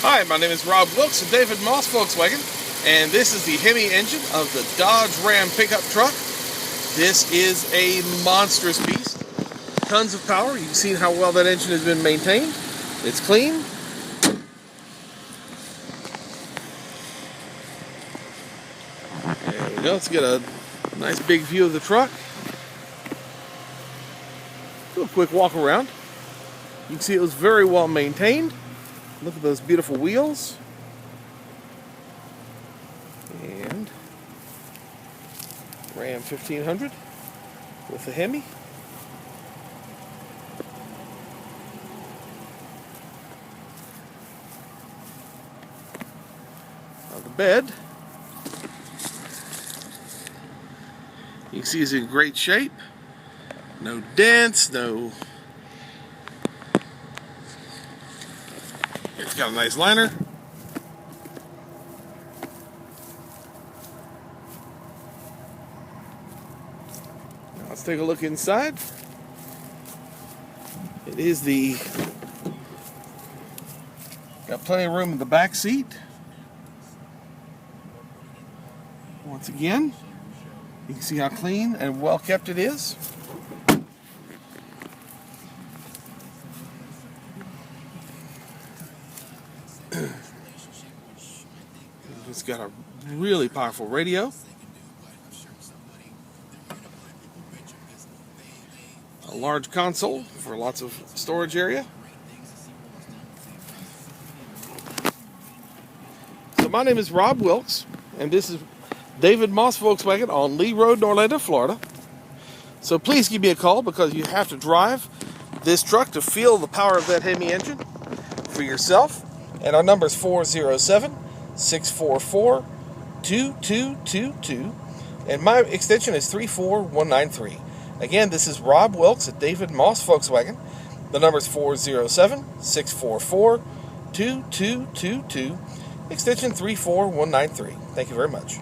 Hi, my name is Rob Wilkes of David Moss Volkswagen, and this is the Hemi engine of the Dodge Ram pickup truck. This is a monstrous beast. Tons of power. You've seen how well that engine has been maintained. It's clean. There we go. Let's get a nice big view of the truck. Do a quick walk around. You can see it was very well maintained. Look at those beautiful wheels. And Ram 1500 with the Hemi. Now the bed, you can see it's in great shape. No dents, no. It's got a nice liner. Now let's take a look inside. It is got plenty of room in the back seat. Once again, you can see how clean and well kept it is. It's got a really powerful radio, a large console for lots of storage area. So my name is Rob Wilkes, and this is David Moss Volkswagen on Lee Road in Orlando, Florida. So please give me a call, because you have to drive this truck to feel the power of that Hemi engine for yourself. And our number is 407-644-2222, and my extension is 34193. Again, this is Rob Wilkes at David Moss Volkswagen. The number is 407-644-2222, extension 34193. Thank you very much.